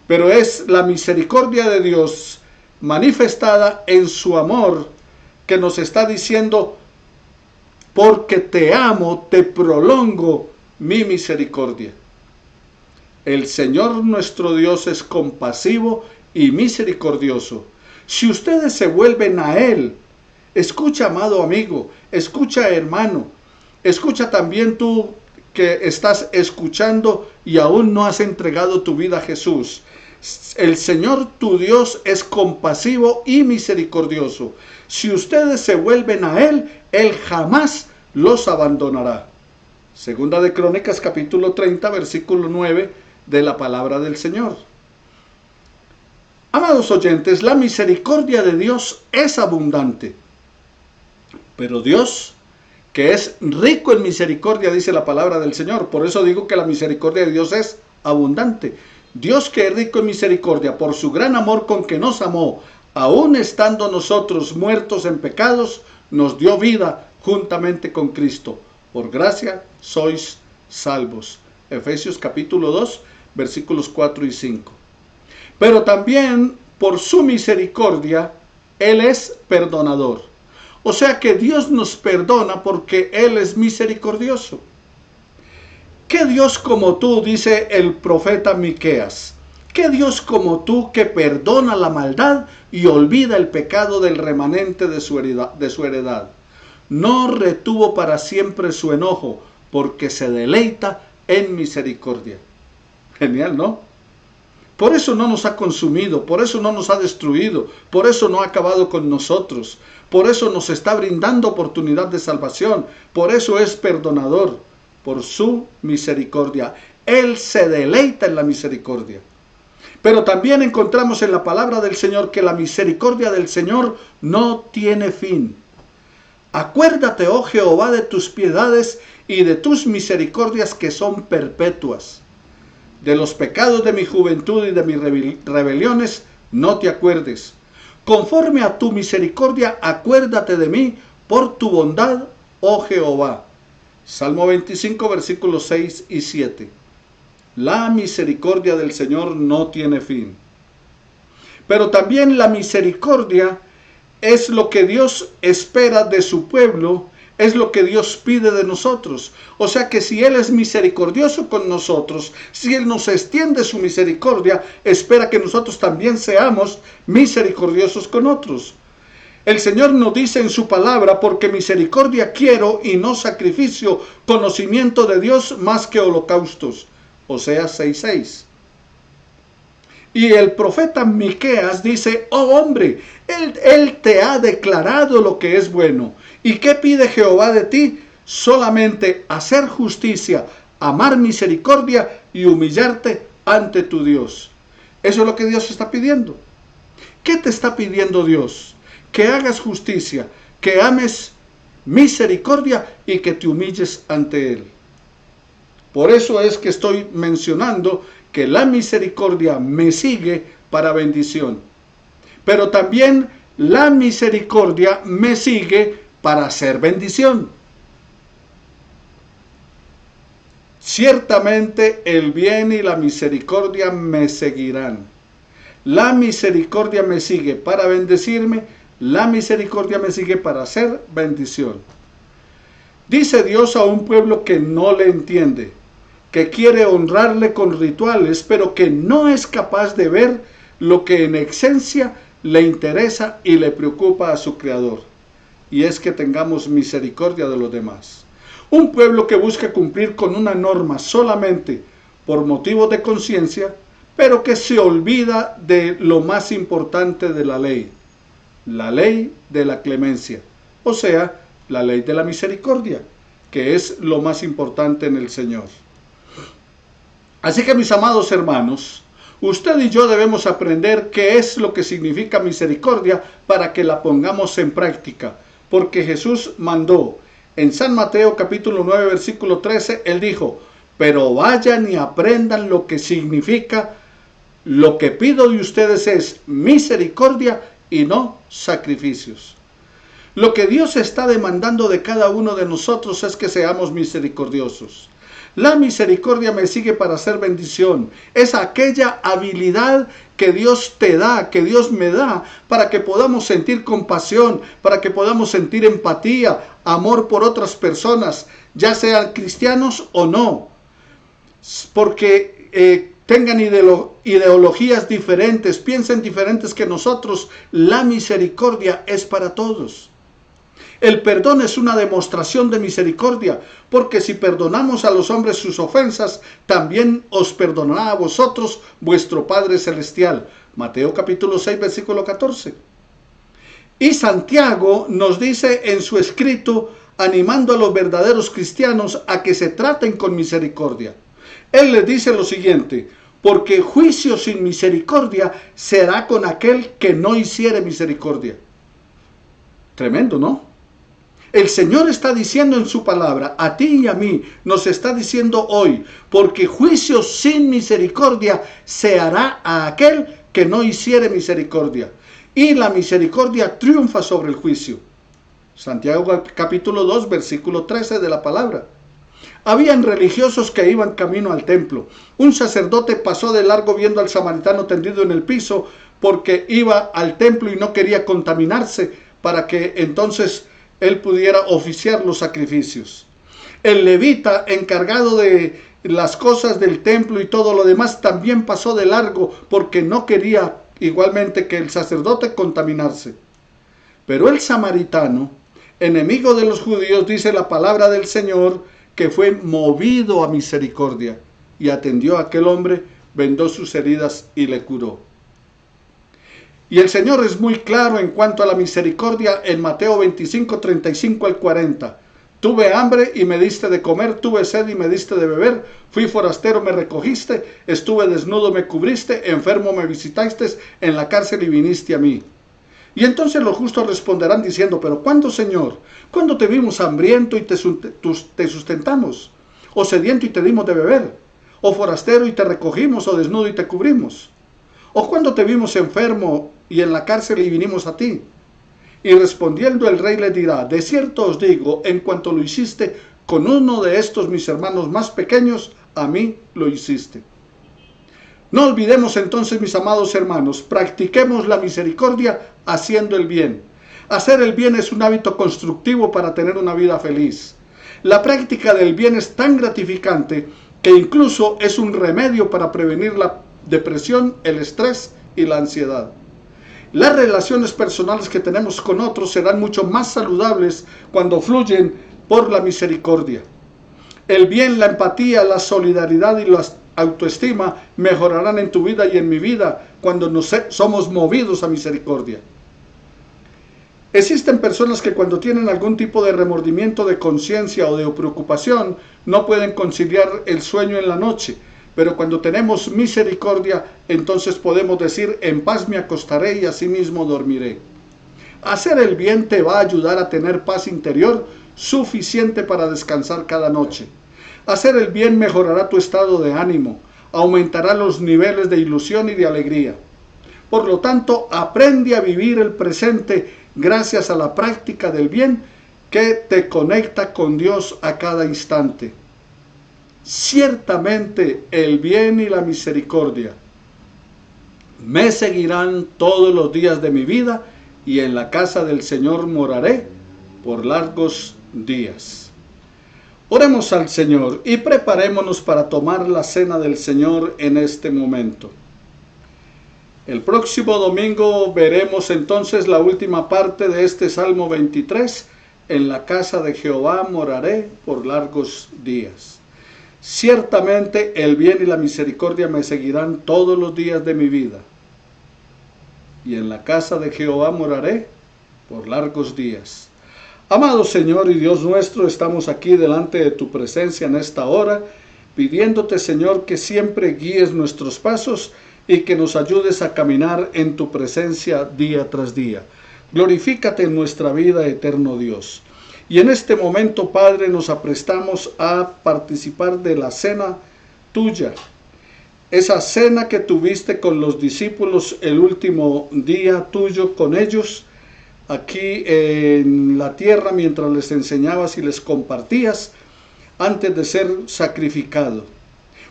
[SPEAKER 5] Pero es la misericordia de Dios manifestada en su amor que nos está diciendo, porque te amo, te prolongo mi misericordia. El Señor nuestro Dios es compasivo y misericordioso. Si ustedes se vuelven a Él, escucha, amado amigo, escucha, hermano, escucha también tú que estás escuchando y aún no has entregado tu vida a Jesús. El Señor tu Dios es compasivo y misericordioso. Si ustedes se vuelven a Él, Él jamás los abandonará. Segunda de Crónicas capítulo 30, versículo 9 de la palabra del Señor. Amados oyentes, la misericordia de Dios es abundante. Pero Dios, que es rico en misericordia, dice la palabra del Señor. Por eso digo que la misericordia de Dios es abundante. Dios, que es rico en misericordia, por su gran amor con que nos amó, aun estando nosotros muertos en pecados, nos dio vida juntamente con Cristo. Por gracia sois salvos. Efesios capítulo 2, versículos 4 y 5. Pero también por su misericordia, Él es perdonador. O sea que Dios nos perdona porque Él es misericordioso. ¿Qué Dios como tú?, dice el profeta Miqueas. ¿Qué Dios como tú que perdona la maldad y olvida el pecado del remanente de su heredad? No retuvo para siempre su enojo, porque se deleita en misericordia. Genial, ¿no? Por eso no nos ha consumido, por eso no nos ha destruido, por eso no ha acabado con nosotros, por eso nos está brindando oportunidad de salvación, por eso es perdonador, por su misericordia. Él se deleita en la misericordia. Pero también encontramos en la palabra del Señor que la misericordia del Señor no tiene fin. Acuérdate, oh Jehová, de tus piedades y de tus misericordias que son perpetuas. De los pecados de mi juventud y de mis rebeliones no te acuerdes. Conforme a tu misericordia, acuérdate de mí por tu bondad, oh Jehová. Salmo 25, versículos 6 y 7. La misericordia del Señor no tiene fin. Pero también la misericordia es lo que Dios espera de su pueblo, es lo que Dios pide de nosotros. O sea que si Él es misericordioso con nosotros, si Él nos extiende su misericordia, espera que nosotros también seamos misericordiosos con otros. El Señor nos dice en su palabra, porque misericordia quiero y no sacrificio, conocimiento de Dios más que holocaustos. Oseas 6:6. Y el profeta Miqueas dice, oh hombre, él te ha declarado lo que es bueno. ¿Y qué pide Jehová de ti? Solamente hacer justicia, amar misericordia y humillarte ante tu Dios. Eso es lo que Dios está pidiendo. ¿Qué te está pidiendo Dios? Que hagas justicia, que ames misericordia y que te humilles ante Él. Por eso es que estoy mencionando que la misericordia me sigue para bendición. Pero también la misericordia me sigue para hacer bendición. Ciertamente el bien y la misericordia me seguirán. La misericordia me sigue para bendecirme, la misericordia me sigue para hacer bendición. Dice Dios a un pueblo que no le entiende, que quiere honrarle con rituales, pero que no es capaz de ver lo que en esencia le interesa y le preocupa a su Creador. Y es que tengamos misericordia de los demás. Un pueblo que busca cumplir con una norma solamente por motivo de conciencia, pero que se olvida de lo más importante de la ley de la clemencia, o sea, la ley de la misericordia, que es lo más importante en el Señor. Así que, mis amados hermanos, usted y yo debemos aprender qué es lo que significa misericordia para que la pongamos en práctica, porque Jesús mandó en San Mateo capítulo 9 versículo 13, Él dijo, pero vayan y aprendan lo que significa, lo que pido de ustedes es misericordia y no sacrificios. Lo que Dios está demandando de cada uno de nosotros es que seamos misericordiosos. La misericordia me sigue para hacer bendición. Es aquella habilidad que Dios te da, que Dios me da, para que podamos sentir compasión, para que podamos sentir empatía, amor por otras personas, ya sean cristianos o no. Porque tengan ideologías diferentes, piensen diferentes que nosotros, la misericordia es para todos. El perdón es una demostración de misericordia, porque si perdonamos a los hombres sus ofensas, también os perdonará a vosotros vuestro Padre Celestial. Mateo capítulo 6, versículo 14. Y Santiago nos dice en su escrito, animando a los verdaderos cristianos a que se traten con misericordia. Él les dice lo siguiente, porque juicio sin misericordia será con aquel que no hiciere misericordia. Tremendo, ¿no? El Señor está diciendo en su palabra, a ti y a mí, nos está diciendo hoy, porque juicio sin misericordia se hará a aquel que no hiciere misericordia. Y la misericordia triunfa sobre el juicio. Santiago capítulo 2, versículo 13 de la palabra. Habían religiosos que iban camino al templo. Un sacerdote pasó de largo viendo al samaritano tendido en el piso porque iba al templo y no quería contaminarse, para que entonces él pudiera oficiar los sacrificios. El levita, encargado de las cosas del templo y todo lo demás, también pasó de largo porque no quería igualmente que el sacerdote contaminarse. Pero el samaritano, enemigo de los judíos, dice la palabra del Señor, que fue movido a misericordia y atendió a aquel hombre, vendó sus heridas y le curó. Y el Señor es muy claro en cuanto a la misericordia en Mateo 25, 35 al 40. Tuve hambre y me diste de comer, tuve sed y me diste de beber, fui forastero, me recogiste, estuve desnudo, me cubriste, enfermo, me visitaste, en la cárcel y viniste a mí. Y entonces los justos responderán diciendo, pero ¿cuándo, Señor? ¿Cuándo te vimos hambriento y te sustentamos? ¿O sediento y te dimos de beber? ¿O forastero y te recogimos? ¿O desnudo y te cubrimos? ¿O cuándo te vimos enfermo y en la cárcel y vinimos a ti? Y respondiendo el rey le dirá, de cierto os digo, en cuanto lo hiciste con uno de estos mis hermanos más pequeños, a mí lo hiciste. No olvidemos entonces, mis amados hermanos, practiquemos la misericordia haciendo el bien. Hacer el bien es un hábito constructivo para tener una vida feliz. La práctica del bien es tan gratificante que incluso es un remedio para prevenir la depresión, el estrés y la ansiedad. Las relaciones personales que tenemos con otros serán mucho más saludables cuando fluyen por la misericordia. El bien, la empatía, la solidaridad y la autoestima mejorarán en tu vida y en mi vida cuando somos movidos a misericordia. Existen personas que cuando tienen algún tipo de remordimiento de conciencia o de preocupación no pueden conciliar el sueño en la noche. Pero cuando tenemos misericordia, entonces podemos decir, en paz me acostaré y asimismo dormiré. Hacer el bien te va a ayudar a tener paz interior suficiente para descansar cada noche. Hacer el bien mejorará tu estado de ánimo, aumentará los niveles de ilusión y de alegría. Por lo tanto, aprende a vivir el presente gracias a la práctica del bien que te conecta con Dios a cada instante. Ciertamente el bien y la misericordia me seguirán todos los días de mi vida y en la casa del Señor moraré por largos días. Oremos al Señor y preparémonos para tomar la cena del Señor en este momento. El próximo domingo veremos entonces la última parte de este Salmo 23. En la casa de Jehová moraré por largos días. Ciertamente el bien y la misericordia me seguirán todos los días de mi vida. Y en la casa de Jehová moraré por largos días. Amado Señor y Dios nuestro, estamos aquí delante de tu presencia en esta hora, pidiéndote, Señor, que siempre guíes nuestros pasos y que nos ayudes a caminar en tu presencia día tras día. Glorifícate en nuestra vida, eterno Dios. Y en este momento, Padre, nos aprestamos a participar de la cena tuya. Esa cena que tuviste con los discípulos el último día tuyo con ellos, aquí en la tierra, mientras les enseñabas y les compartías, antes de ser sacrificado,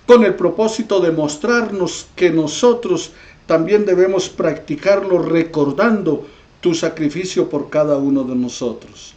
[SPEAKER 5] con el propósito de mostrarnos que nosotros también debemos practicarlo recordando tu sacrificio por cada uno de nosotros.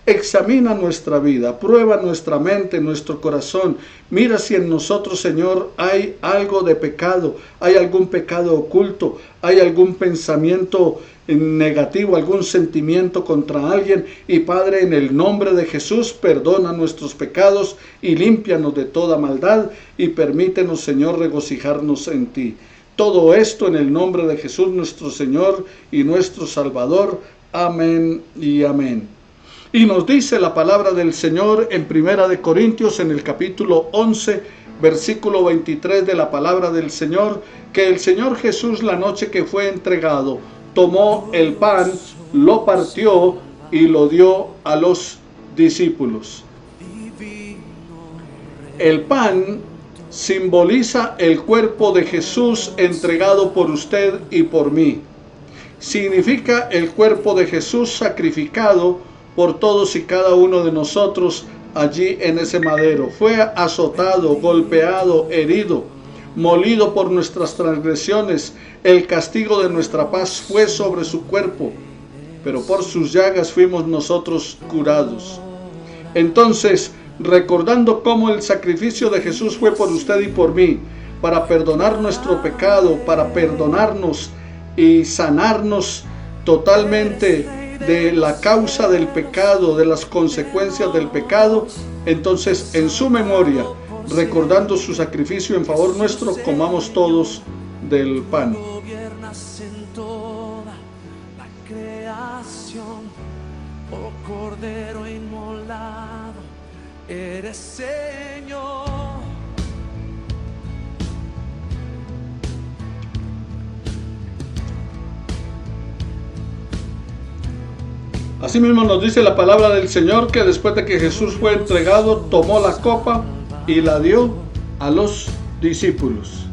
[SPEAKER 5] Examina nuestra vida, prueba nuestra mente, nuestro corazón. Mira si en nosotros, Señor, hay algo de pecado, hay algún pecado oculto, hay algún pensamiento negativo, algún sentimiento contra alguien. Y Padre, en el nombre de Jesús, perdona nuestros pecados y límpianos de toda maldad y permítenos, Señor, regocijarnos en ti. Todo esto en el nombre de Jesús, nuestro Señor y nuestro Salvador. Amén y amén. Y nos dice la palabra del Señor en 1 Corintios, en el capítulo 11, versículo 23 de la palabra del Señor, que el Señor Jesús, la noche que fue entregado, tomó el pan, lo partió y lo dio a los discípulos. El pan simboliza el cuerpo de Jesús entregado por usted y por mí. Significa el cuerpo de Jesús sacrificado por todos y cada uno de nosotros allí en ese madero. Fue azotado, golpeado, herido, molido por nuestras transgresiones. El castigo de nuestra paz fue sobre su cuerpo. pero por sus llagas fuimos nosotros curados. Entonces, recordando cómo el sacrificio de Jesús fue por usted y por mí, para perdonar nuestro pecado, para perdonarnos y sanarnos totalmente de la causa del pecado, de las consecuencias del pecado, entonces en su memoria, recordando su sacrificio en favor nuestro, comamos todos del pan.
[SPEAKER 1] Gobiernas en toda la creación, oh Cordero inmolado, eres Señor.
[SPEAKER 5] Asimismo nos dice la palabra del Señor que después de que Jesús fue entregado, tomó la copa y la dio a los discípulos.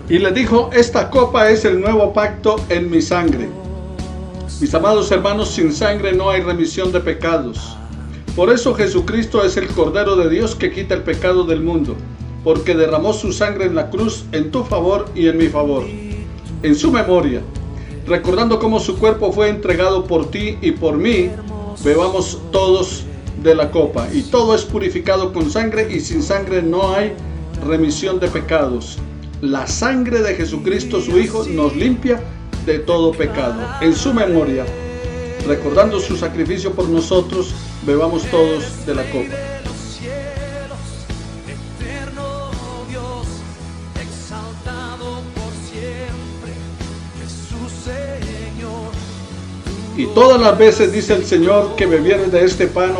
[SPEAKER 5] Y le dijo: esta copa es el nuevo pacto en mi sangre. Mis amados hermanos, sin sangre no hay remisión de pecados. Por eso Jesucristo es el Cordero de Dios que quita el pecado del mundo, porque derramó su sangre en la cruz en tu favor y en mi favor. En su memoria, recordando cómo su cuerpo fue entregado por ti y por mí, bebamos todos de la copa. Y todo es purificado con sangre, y sin sangre no hay remisión de pecados. La sangre de Jesucristo, su Hijo, nos limpia de todo pecado. En su memoria, recordando su sacrificio por nosotros, bebamos todos de la copa. Y todas las veces, dice el Señor, que bebieres de este pan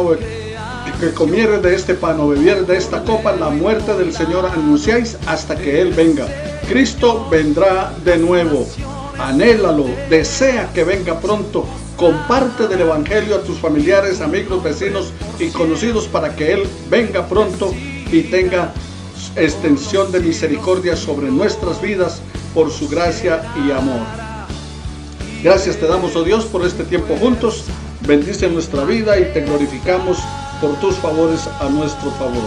[SPEAKER 5] que comieres de este pan o bebieres de esta copa, la muerte del Señor anunciáis hasta que Él venga. Cristo vendrá de nuevo. Anhélalo, desea que venga pronto. Comparte del Evangelio a tus familiares, amigos, vecinos y conocidos para que Él venga pronto y tenga extensión de misericordia sobre nuestras vidas por su gracia y amor. Gracias te damos, oh Dios, por este tiempo juntos. Bendice nuestra vida y te glorificamos por tus favores a nuestro favor.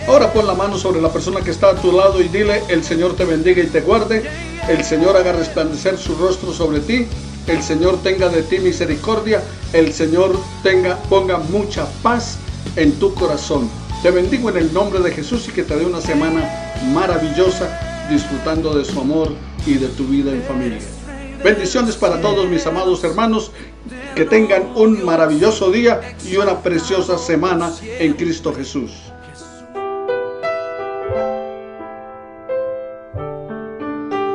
[SPEAKER 5] Ahora pon la mano sobre la persona que está a tu lado y dile: el Señor te bendiga y te guarde. El Señor haga resplandecer su rostro sobre ti. El Señor tenga de ti misericordia. El Señor ponga mucha paz en tu corazón. Te bendigo en el nombre de Jesús y que te dé una semana maravillosa disfrutando de su amor y de tu vida en familia. Bendiciones para todos mis amados hermanos, que tengan un maravilloso día y una preciosa semana en Cristo Jesús.